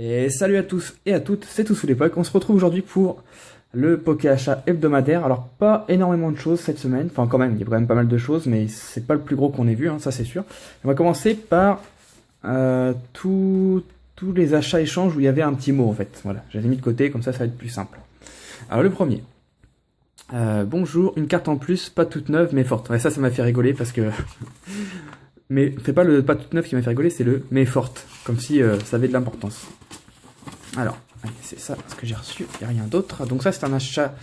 Et salut à tous et à toutes, c'est Tous sous l'époque. On se retrouve aujourd'hui pour le Poké Achat hebdomadaire. Alors pas énormément de choses cette semaine, enfin quand même, il y a quand même pas mal de choses, mais c'est pas le plus gros qu'on ait vu, hein, ça c'est sûr. On va commencer par tous les achats échanges où il y avait un petit mot en fait. Voilà, je les ai mis de côté, comme ça va être plus simple. Alors le premier. Bonjour, une carte en plus, pas toute neuve mais forte. Ouais, ça m'a fait rigoler parce que... mais c'est pas le pas toute neuve qui m'a fait rigoler, c'est le mais forte. Comme si ça avait de l'importance. Alors, c'est ça ce que j'ai reçu, il n'y a rien d'autre. Donc ça c'est un achat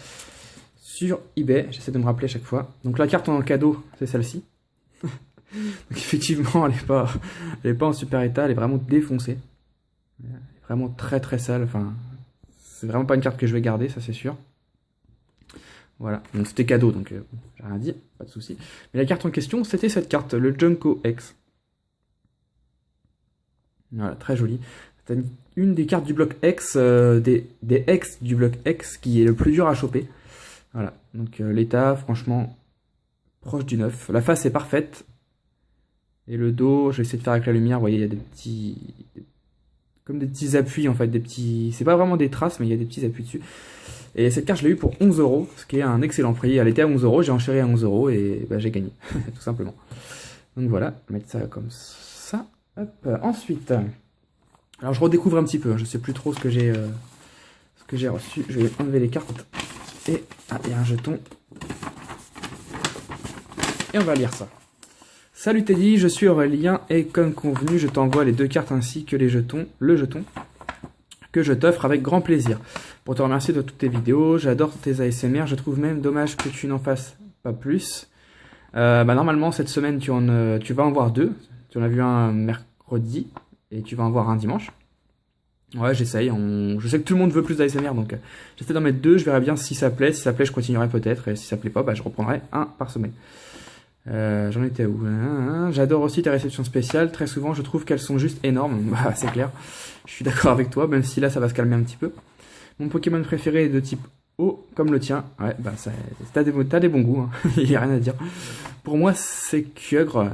sur eBay, j'essaie de me rappeler à chaque fois. Donc la carte en cadeau, c'est celle-ci. Donc effectivement, elle est pas en super état, elle est vraiment défoncée. Elle est vraiment très très sale, enfin, c'est vraiment pas une carte que je vais garder, ça c'est sûr. Voilà, donc c'était cadeau, donc j'ai rien dit, pas de souci. Mais la carte en question, c'était cette carte, le Junko X. Voilà, très jolie. C'est une des cartes du bloc X, des X du bloc X qui est le plus dur à choper. Voilà, donc l'état, franchement, proche du neuf. La face est parfaite. Et le dos, je vais essayer de faire avec la lumière, vous voyez, il y a des petits... comme des petits appuis en fait, des petits... C'est pas vraiment des traces, mais il y a des petits appuis dessus. Et cette carte, je l'ai eu pour 11 €, ce qui est un excellent prix. Elle était à 11 €, j'ai enchéri à 11 € et bah, j'ai gagné, tout simplement. Donc voilà, on va mettre ça comme ça. Hop. Ensuite, alors je redécouvre un petit peu, je sais plus trop ce que j'ai reçu. Je vais enlever les cartes. Et il y a un jeton. Et on va lire ça. Salut Teddy, je suis Aurélien et comme convenu, je t'envoie les deux cartes ainsi que le jeton que je t'offre avec grand plaisir. Pour te remercier de toutes tes vidéos, j'adore tes ASMR, je trouve même dommage que tu n'en fasses pas plus. Normalement, cette semaine, tu vas en voir deux. Tu en as vu un mercredi et tu vas en voir un dimanche. Ouais, j'essaye. Je sais que tout le monde veut plus d'ASMR, donc j'essaie d'en mettre deux. Je verrai bien si ça plaît. Si ça plaît, je continuerai peut-être. Et si ça plaît pas, bah, je reprendrai un par semaine. J'en étais où? J'adore aussi tes réceptions spéciales. Très souvent, je trouve qu'elles sont juste énormes. Bah, c'est clair. Je suis d'accord avec toi, même si là, ça va se calmer un petit peu. Mon Pokémon préféré est de type eau, comme le tien. Ouais, bah, t'as des bons goûts, hein. Il n'y a rien à dire. Pour moi, c'est Kyogre.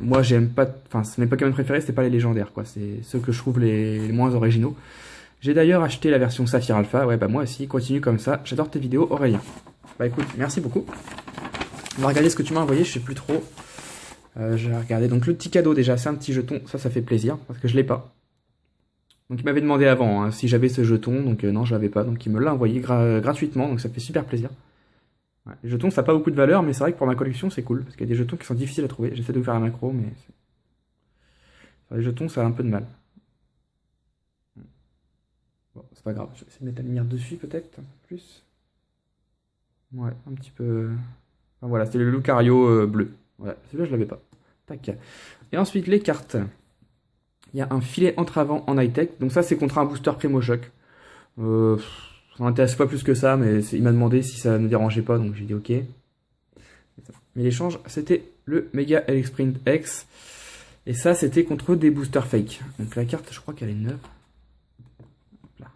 Moi, j'aime pas... Enfin, mes Pokémon préférés, c'est pas les légendaires, quoi. C'est ceux que je trouve les moins originaux. J'ai d'ailleurs acheté la version Saphir Alpha. Ouais, bah moi aussi, continue comme ça. J'adore tes vidéos, Aurélien. Bah écoute, merci beaucoup. On va regarder ce que tu m'as envoyé, je sais plus trop. Je vais regarder. Donc le petit cadeau déjà, c'est un petit jeton. Ça fait plaisir, parce que je l'ai pas. Donc il m'avait demandé avant hein, si j'avais ce jeton, donc non je l'avais pas, donc il me l'a envoyé gratuitement, donc ça fait super plaisir. Ouais, les jetons ça n'a pas beaucoup de valeur, mais c'est vrai que pour ma collection c'est cool, parce qu'il y a des jetons qui sont difficiles à trouver, j'essaie de vous faire un macro, mais... Sur les jetons ça a un peu de mal. Bon, c'est pas grave, je vais essayer de mettre la lumière dessus peut-être, un peu plus. Ouais, un petit peu... Enfin, voilà, c'était le Lucario bleu. Voilà, celui-là je l'avais pas. Tac. Et ensuite les cartes. Il y a un filet entre-avant en high-tech. Donc ça, c'est contre un booster Primo Choc. Ça m'intéresse pas plus que ça, mais il m'a demandé si ça ne dérangeait pas, donc j'ai dit ok. Mais l'échange, c'était le Mega Sprint X. Et ça, c'était contre des boosters fake. Donc la carte, je crois qu'elle est neuve. Là.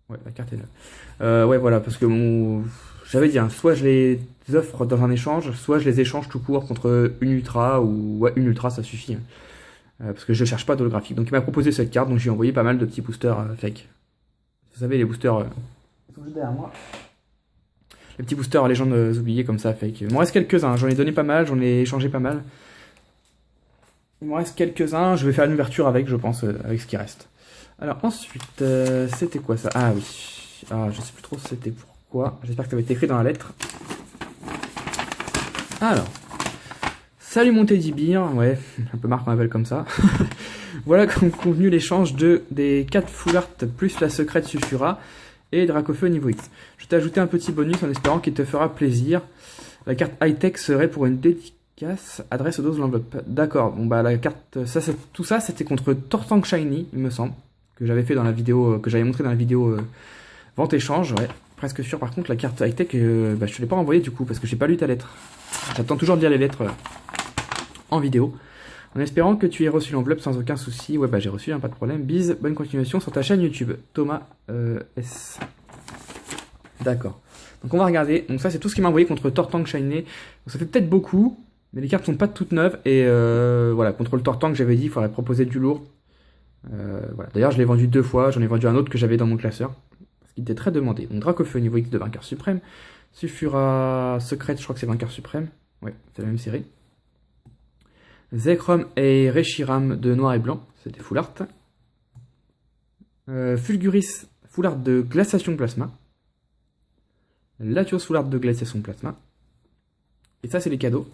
Ouais, la carte est neuve. Ouais, voilà, parce que j'avais dit, hein, soit je les offre dans un échange, soit je les échange tout court contre une Ultra, ou ouais, une Ultra, ça suffit. Hein. Parce que je cherche pas d'holographique. Donc il m'a proposé cette carte, donc j'ai envoyé pas mal de petits boosters fake. Vous savez, les boosters... Ils sont juste derrière moi. Les petits boosters légendes oubliées comme ça, fake. Il m'en reste quelques-uns, j'en ai donné pas mal, j'en ai échangé pas mal. Il m'en reste quelques-uns, je vais faire une ouverture avec, je pense, avec ce qui reste. Alors ensuite, c'était quoi ça? Ah oui. Ah, je sais plus trop c'était pourquoi. J'espère que ça va être écrit dans la lettre. Alors... Salut mon Teddy Bear, ouais, un peu marre qu'on m'appelle comme ça. Voilà comme convenu l'échange des 4 full art plus la secrète suffira et Dracofeu au niveau X. Je t'ai ajouté un petit bonus en espérant qu'il te fera plaisir. La carte high-tech serait pour une dédicace, adresse aux doses de l'enveloppe. D'accord, bon bah la carte, tout ça c'était contre Tortank Shiny, il me semble, que j'avais fait dans la vidéo, que j'avais montré dans la vidéo vente-échange, ouais. Presque sûr par contre la carte high-tech, bah, je te l'ai pas envoyée du coup parce que j'ai pas lu ta lettre. J'attends toujours de lire les lettres en vidéo, en espérant que tu aies reçu l'enveloppe sans aucun souci. Ouais bah j'ai reçu, hein, pas de problème. Bise, bonne continuation sur ta chaîne YouTube. Thomas S. D'accord. Donc on va regarder. Donc ça c'est tout ce qu'il m'a envoyé contre Tortank Shiny. Donc ça fait peut-être beaucoup, mais les cartes sont pas toutes neuves. Et voilà, contre le Tortank j'avais dit il faudrait proposer du lourd. Voilà. D'ailleurs, je l'ai vendu 2 fois. J'en ai vendu un autre que j'avais dans mon classeur. Parce qu'il était très demandé. Donc, Dracofeu niveau X de vainqueur suprême. Sulfura Secret, je crois que c'est vainqueur suprême. Ouais, c'est la même série. Zekrom et Reshiram de noir et blanc. C'était full art. Fulguris full art de glaciation plasma. Latios full art de glaciation plasma. Et ça, c'est les cadeaux.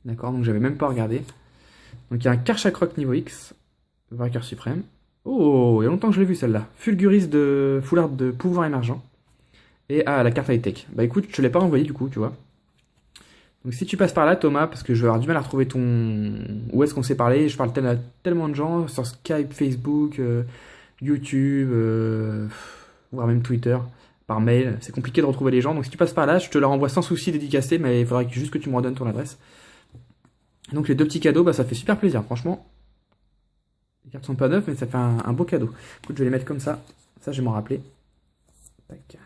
D'accord, donc j'avais même pas regardé. Donc il y a un Karchakroc niveau X, vainqueur suprême. Oh, il y a longtemps que je l'ai vu celle-là. Fulguris de full art de pouvoir émergent. Et la carte high-tech. Bah écoute, je te l'ai pas envoyé du coup, tu vois. Donc si tu passes par là, Thomas, parce que je vais avoir du mal à retrouver ton... Où est-ce qu'on s'est parlé? Je parle à tellement de gens sur Skype, Facebook, YouTube, voire même Twitter, par mail. C'est compliqué de retrouver les gens. Donc si tu passes par là, je te leur envoie sans souci dédicacé, mais il faudrait juste que tu me redonnes ton adresse. Donc les 2 petits cadeaux, bah ça fait super plaisir, franchement. Les cartes sont pas neuves, mais ça fait un beau cadeau. Écoute, je vais les mettre comme ça. Ça, je vais m'en rappeler. Tac.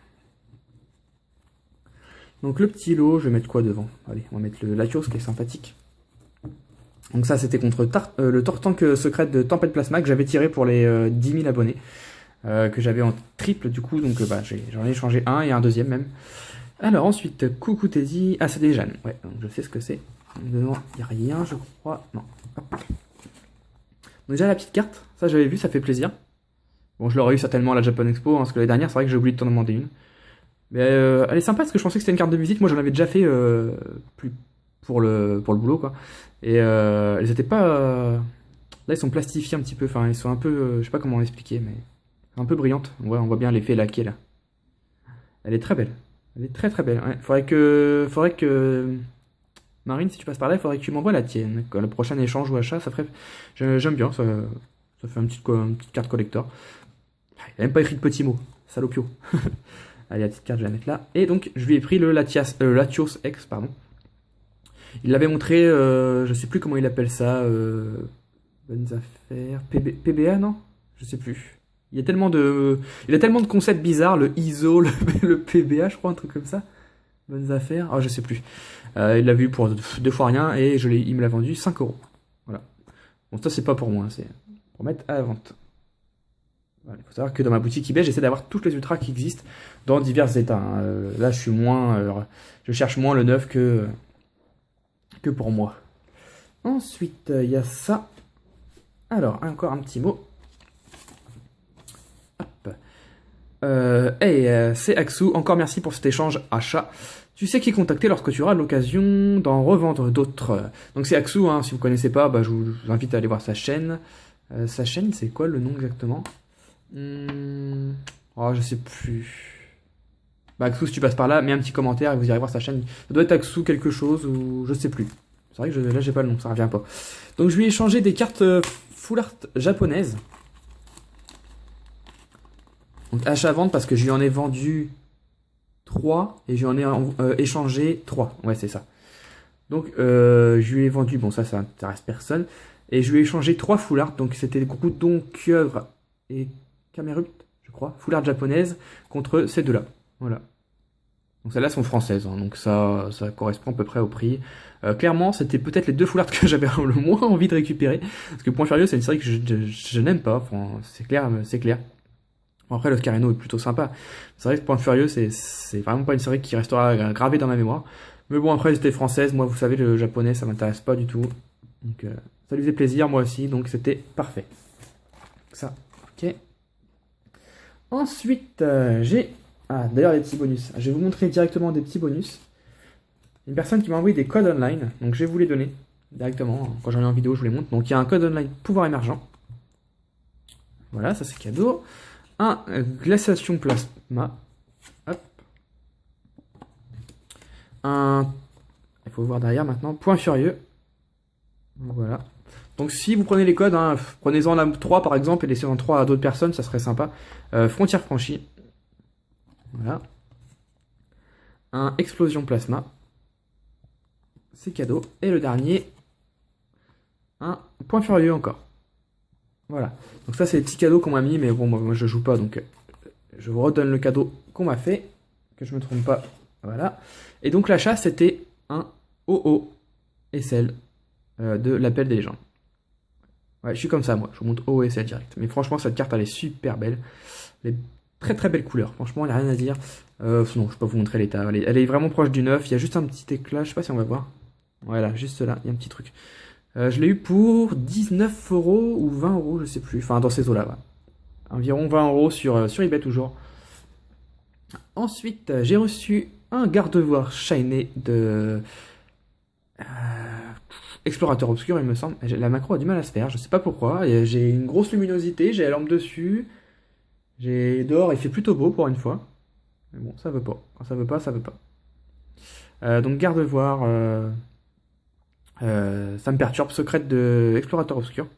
Donc le petit lot, je vais mettre quoi devant? Allez, on va mettre le Latios qui est sympathique. Donc ça, c'était contre le Tortank secret de Tempête Plasma que j'avais tiré pour les 10 000 abonnés. Que j'avais en triple du coup, donc bah, j'en ai échangé un et un deuxième même. Alors ensuite, coucou Teddy. Ah, c'est des Jeanne. Ouais, donc je sais ce que c'est. Dedans, il n'y a rien, je crois. Non. Hop. Donc déjà la petite carte, ça j'avais vu, ça fait plaisir. Bon, je l'aurais eu certainement à la Japan Expo, hein, parce que l'année dernière, c'est vrai que j'ai oublié de t'en demander une. Mais elle est sympa parce que je pensais que c'était une carte de visite. Moi, j'en avais déjà fait plus pour le boulot, quoi. Et elles étaient pas. Là, ils sont plastifiés un petit peu. Enfin, ils sont un peu. Je sais pas comment l'expliquer, mais un peu brillantes. Ouais, on voit bien l'effet laqué là. Elle est très belle. Elle est très très belle. Ouais. Faudrait que Marine, si tu passes par là, il faudrait que tu m'envoies la tienne. Le prochain échange ou achat, ça ferait. J'aime bien. Ça fait une petite carte collector. Il a même pas écrit de petits mots. Salopio. Allez, la petite carte, je vais la mettre là. Et donc, je lui ai pris le Latios X, pardon. Il l'avait montré, je sais plus comment il appelle ça. Bonnes affaires. PBA, non? Je sais plus. Il a tellement de concepts bizarres, le ISO, le PBA, je crois, un truc comme ça. Bonnes affaires. Ah, je sais plus. Il l'a vu pour 2 fois rien et il me l'a vendu 5 €. Voilà. Bon, ça, c'est pas pour moi, c'est pour mettre à la vente. Voilà, il faut savoir que dans ma boutique eBay, j'essaie d'avoir toutes les ultras qui existent dans divers états. Hein. Là, je cherche moins le neuf que pour moi. Ensuite, il y a ça. Alors, encore un petit mot. Hop. C'est Axou. Encore merci pour cet échange achat. Tu sais qui contacter lorsque tu auras l'occasion d'en revendre d'autres. Donc c'est Axou, hein, si vous ne connaissez pas, bah, je vous invite à aller voir sa chaîne. Sa chaîne, c'est quoi le nom exactement? Oh, je sais plus. Bah, Axou, si tu passes par là, mets un petit commentaire et vous irez voir sa chaîne. Ça doit être Axou quelque chose ou je sais plus. C'est vrai que là, j'ai pas le nom, ça revient pas. Donc, je lui ai échangé des cartes full art japonaises. Donc, achat-vente parce que je lui en ai vendu 3 et je lui en ai échangé 3. Ouais, c'est ça. Donc, je lui ai vendu, bon, ça intéresse personne. Et je lui ai échangé 3 full art. Donc, c'était Groudon, Pieuvre et Camerupt, je crois, full art japonaise, contre ces deux-là. Voilà. Donc celles-là sont françaises, hein, donc ça correspond à peu près au prix. Clairement, c'était peut-être les 2 full art que j'avais le moins envie de récupérer, parce que Point Furieux, c'est une série que je n'aime pas, enfin, c'est clair, c'est clair. Bon, après, l'Oscarino est plutôt sympa. C'est vrai que Point Furieux, c'est vraiment pas une série qui restera gravée dans ma mémoire. Mais bon, après, c'était française, moi, vous savez, le japonais, ça m'intéresse pas du tout. Donc, ça lui faisait plaisir, moi aussi, donc c'était parfait. Ça, ok. Ensuite, j'ai... Ah, d'ailleurs, les petits bonus. Je vais vous montrer directement des petits bonus. Une personne qui m'a envoyé des codes online, donc je vais vous les donner directement. Quand j'en ai en vidéo, je vous les montre. Donc, il y a un code online pouvoir émergent. Voilà, ça c'est cadeau. Un glaciation plasma. Hop. Il faut voir derrière maintenant. Point furieux. Voilà. Donc si vous prenez les codes, hein, prenez-en 3 par exemple et laissez-en 3 à d'autres personnes, ça serait sympa. Frontière franchie. Voilà. Un explosion plasma. C'est cadeau. Et le dernier, un point furieux encore. Voilà. Donc ça c'est les petits cadeaux qu'on m'a mis, mais bon moi je joue pas, donc je vous redonne le cadeau qu'on m'a fait, que je me trompe pas. Voilà. Et donc l'achat c'était un OO SL de l'appel des légendes. Ouais, je suis comme ça, moi. Je vous montre OSL direct. Mais franchement, cette carte, elle est super belle. Elle est très très belle couleur. Franchement, il n'y a rien à dire. Non, je ne vais pas vous montrer l'état. Elle est vraiment proche du neuf. Il y a juste un petit éclat. Je sais pas si on va voir. Voilà, juste là. Il y a un petit truc. Je l'ai eu pour 19 € ou 20 €, je sais plus. Enfin, dans ces eaux-là. Ouais. Environ 20 € sur eBay toujours. Ensuite, j'ai reçu un garde-voir shiné de Explorateur Obscur, il me semble. La macro a du mal à se faire, je sais pas pourquoi. J'ai une grosse luminosité, j'ai la lampe dessus. Dehors, il fait plutôt beau pour une fois. Mais bon, ça veut pas. Quand ça veut pas, ça veut pas. Donc garde-voir, ça me perturbe. Secrète de Explorateur Obscur.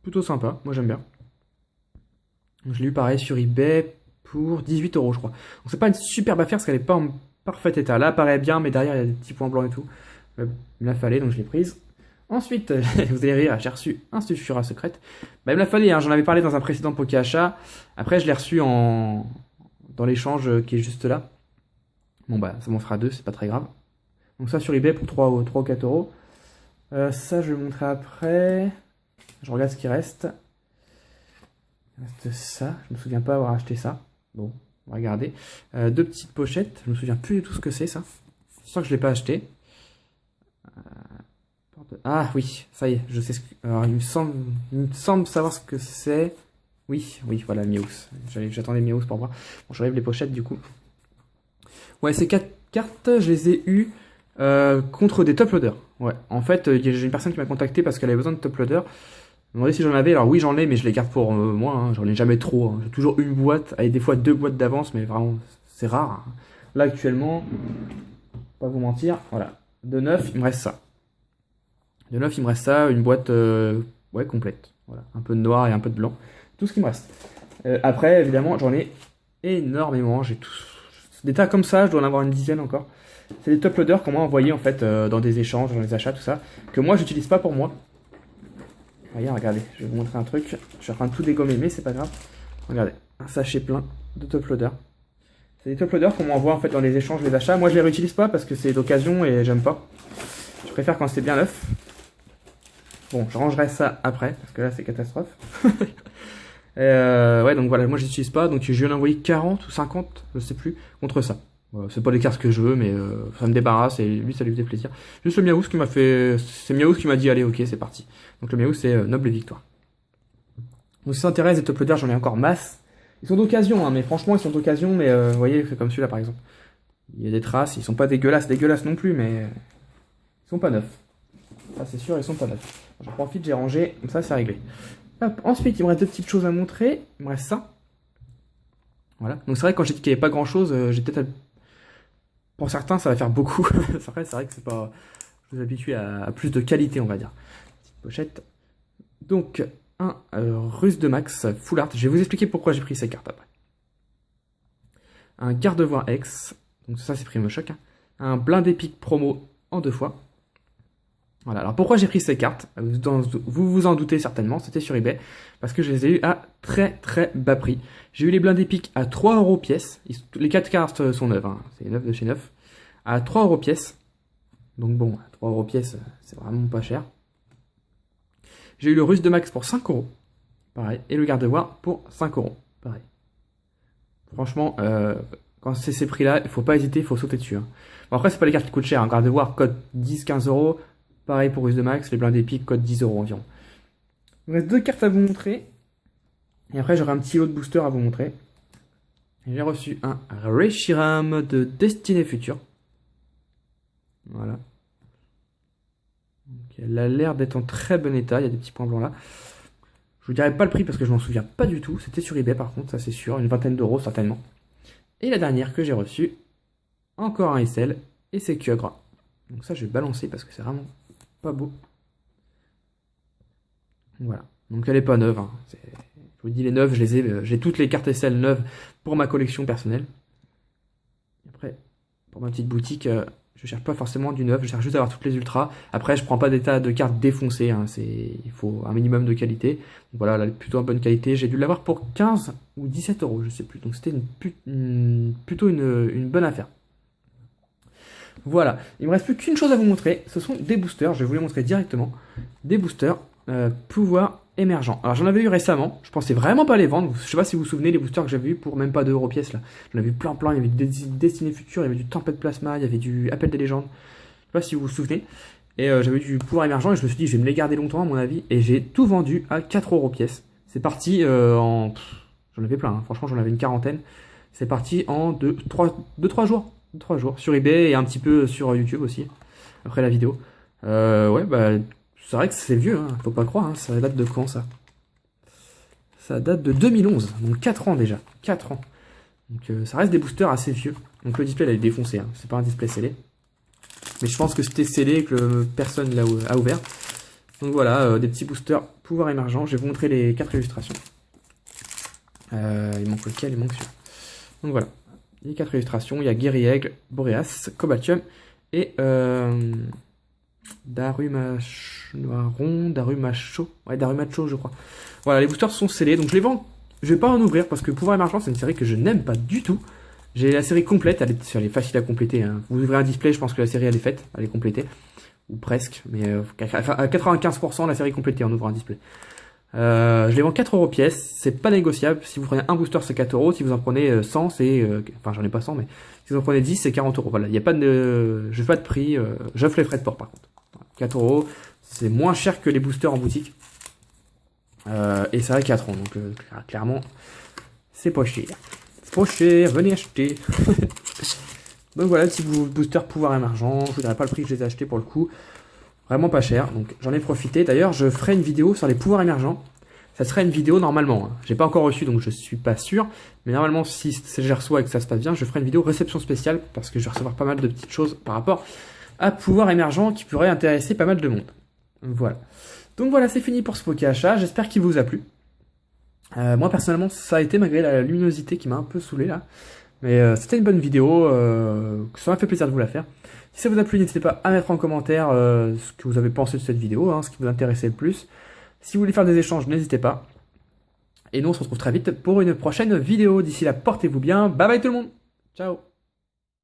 Plutôt sympa, moi j'aime bien. Je l'ai eu pareil sur eBay pour 18 € je crois. Donc c'est pas une superbe affaire parce qu'elle est pas en parfait état. Là, elle paraît bien, mais derrière il y a des petits points blancs et tout. Il me la fallait, donc je l'ai prise. Ensuite, vous allez rire, j'ai reçu un Sulfura secrète. Bah, il me la fallait, hein, j'en avais parlé dans un précédent Poké Achat. Après, je l'ai reçu dans l'échange qui est juste là. Bon, bah, ça m'en fera deux, c'est pas très grave. Donc, ça sur eBay pour 3 ou 4 €. Ça, je vais vous montrer après. Je regarde ce qui reste. Il reste ça. Je me souviens pas avoir acheté ça. Bon, on va regarder. Deux petites pochettes. Je me souviens plus du tout ce que c'est, ça. C'est sûr que je l'ai pas acheté. Ah oui, ça y est, je sais ce que... Alors, il me semble savoir ce que c'est. Oui, voilà, Miaus. J'attendais Miaus pour voir. Bon, j'enlève les pochettes du coup. Ouais, ces 4 cartes, je les ai eues contre des top loaders. Ouais, en fait, j'ai une personne qui m'a contacté parce qu'elle avait besoin de top loaders. Je me demandais si j'en avais. Alors oui, j'en ai, mais je les garde pour moi. Hein. J'en ai jamais trop. Hein. J'ai toujours une boîte, avec des fois 2 boîtes d'avance, mais vraiment, c'est rare. Hein. Là, actuellement, pas vous mentir, voilà. De 9, il me reste ça. De 9, il me reste ça, une boîte ouais, complète. Voilà, un peu de noir et un peu de blanc. Tout ce qui me reste. Après, évidemment, j'en ai énormément. J'ai tout. Des tas comme ça, je dois en avoir une dizaine encore. C'est des top loaders qu'on m'a envoyés en fait dans des échanges, dans les achats, tout ça. Que moi, j'utilise pas pour moi. Regardez, je vais vous montrer un truc. Je suis en train de tout dégommer, mais c'est pas grave. Regardez, un sachet plein de top loaders. C'est des top loaders qu'on m'envoie en fait dans les échanges, les achats. Moi, je les réutilise pas parce que c'est d'occasion et j'aime pas. Je préfère quand c'est bien neuf. Bon, je rangerai ça après, parce que là, c'est catastrophe. Ouais, donc voilà, moi, j'utilise pas. Donc, je viens d'envoyer 40 ou 50, je sais plus, contre ça. Voilà, c'est pas les cartes que je veux, mais ça me débarrasse et lui, ça lui faisait plaisir. Juste le Miaous qui m'a fait... C'est Miaous qui m'a dit, allez, ok, c'est parti. Donc, le Miaous, c'est Noble Victoire. Donc, si ça intéresse, les top loaders, j'en ai encore masse. Ils sont d'occasion, hein, mais franchement, ils sont d'occasion, mais vous voyez, c'est comme celui-là, par exemple. Il y a des traces, ils sont pas dégueulasses non plus, mais ils sont pas neufs. Ça, c'est sûr, ils sont pas neufs. J'en profite, j'ai rangé, comme ça c'est réglé. Hop. Ensuite, il me reste deux petites choses à montrer. Il me reste ça. Voilà. Donc c'est vrai que quand j'ai dit qu'il n'y avait pas grand chose, j'ai peut-être... Pour certains, ça va faire beaucoup. Après, c'est vrai que c'est pas... Je vous habitue à plus de qualité, on va dire. Petite pochette. Donc, un Russe de Max Full Art. Je vais vous expliquer pourquoi j'ai pris ces cartes après. Un Gardevoir X. Donc ça, c'est Primo Choc. Hein. Un Blind Epic promo en 2 fois. Voilà, alors pourquoi j'ai pris ces cartes? Vous vous en doutez certainement, c'était sur eBay, parce que je les ai eu à très très bas prix. J'ai eu les blindes épiques à 3 € pièce, les 4 cartes sont neuves, hein. C'est neuf de chez neuf, à 3 € pièce. Donc bon, 3 € pièce, c'est vraiment pas cher. J'ai eu le Russe de Max pour 5 €, pareil, et le Gardevoir pour 5 €, pareil. Franchement, quand c'est ces prix-là, il faut pas hésiter, il faut sauter dessus. Hein. Bon, après, c'est pas les cartes qui coûtent cher, hein. Gardevoir, code 10-15 €. Pareil pour Russe de Max, les blindes épiques, code 10 € environ. Il me reste 2 cartes à vous montrer. Et après, j'aurai un petit lot de boosters à vous montrer. J'ai reçu un Reshiram de Destinée Future. Voilà. Donc, elle a l'air d'être en très bon état. Il y a des petits points blancs là. Je vous dirai pas le prix parce que je m'en souviens pas du tout. C'était sur eBay par contre, ça c'est sûr. Une vingtaine d'euros certainement. Et la dernière que j'ai reçue, encore un SL. Et c'est Kyogre. Donc ça, je vais balancer parce que c'est vraiment... pas beau. Voilà. Donc elle est pas neuve. Hein. Je vous dis les neuves, j'ai toutes les cartes SL neuves pour ma collection personnelle. Après, pour ma petite boutique, je cherche pas forcément du neuf, je cherche juste à avoir toutes les ultras. Après, je prends pas des tas de cartes défoncées. Hein. Il faut un minimum de qualité. Donc voilà, elle est plutôt en bonne qualité. J'ai dû l'avoir pour 15 ou 17 €, je sais plus. Donc c'était plutôt une bonne affaire. Voilà, il me reste plus qu'une chose à vous montrer, ce sont des boosters, je vais vous les montrer directement. Des boosters pouvoir émergent. Alors j'en avais eu récemment, je pensais vraiment pas les vendre, je sais pas si vous vous souvenez les boosters que j'avais eu pour même pas 2 € pièce là. J'en avais eu plein, il y avait du Destiné Futur, il y avait du Tempête Plasma, il y avait du Appel des légendes, je sais pas si vous vous souvenez. Et j'avais eu du pouvoir émergent et je me suis dit je vais me les garder longtemps à mon avis, et j'ai tout vendu à 4 € pièce. C'est parti en... J'en avais plein, hein. Franchement j'en avais une quarantaine. C'est parti en 2-3 jours. 3 jours sur eBay et un petit peu sur YouTube aussi après la vidéo. Ouais, bah c'est vrai que c'est vieux, hein, faut pas croire, hein, ça date de quand ça? Ça date de 2011, donc 4 ans déjà, 4 ans. Donc ça reste des boosters assez vieux. Donc le display là, il est défoncé, hein, c'est pas un display scellé. Mais je pense que c'était scellé et que personne l'a ouvert. Donc voilà, des petits boosters pouvoir émergent. Je vais vous montrer les 4 illustrations. Il manque lequel? Il manque celui-là. Donc voilà. Les 4 illustrations, il y a Guerrier Aigle, Boreas, Cobaltium et Darumacho, ouais, Darumacho je crois. Voilà, les boosters sont scellés, donc je les vends, je vais pas en ouvrir parce que Pouvoir Émergent c'est une série que je n'aime pas du tout. J'ai la série complète, elle est facile à compléter, hein. Vous ouvrez un display, je pense que la série elle est faite, elle est complétée, ou presque, mais à 95% la série est complétée en ouvrant un display. Je les vends 4 € pièce, c'est pas négociable. Si vous prenez un booster, c'est 4 €. Si vous en prenez 100, c'est. Enfin, j'en ai pas 100, mais si vous en prenez 10, c'est 40 €. Voilà, il n'y a pas de. Je fais pas de prix. J'offre les frais de port par contre. 4 €, c'est moins cher que les boosters en boutique. Et ça a 4 ans, donc clairement, c'est pas cher. C'est pas cher, venez acheter. Donc voilà, petit booster pouvoir émergent. Je vous dirai pas le prix que je les ai achetés pour le coup. Vraiment pas cher, donc j'en ai profité. D'ailleurs, je ferai une vidéo sur les pouvoirs émergents. Ça serait une vidéo normalement, hein. J'ai pas encore reçu, donc je suis pas sûr. Mais normalement, si je les reçois et que ça se passe bien, je ferai une vidéo réception spéciale. Parce que je vais recevoir pas mal de petites choses par rapport à pouvoirs émergents qui pourraient intéresser pas mal de monde. Voilà. Donc voilà, c'est fini pour ce Poké Achat. J'espère qu'il vous a plu. Moi, personnellement, ça a été malgré la luminosité qui m'a un peu saoulé là. Mais c'était une bonne vidéo. Ça m'a fait plaisir de vous la faire. Si ça vous a plu, n'hésitez pas à mettre en commentaire ce que vous avez pensé de cette vidéo, hein, ce qui vous intéressait le plus. Si vous voulez faire des échanges, n'hésitez pas. Et nous, on se retrouve très vite pour une prochaine vidéo. D'ici là, portez-vous bien. Bye bye tout le monde. Ciao.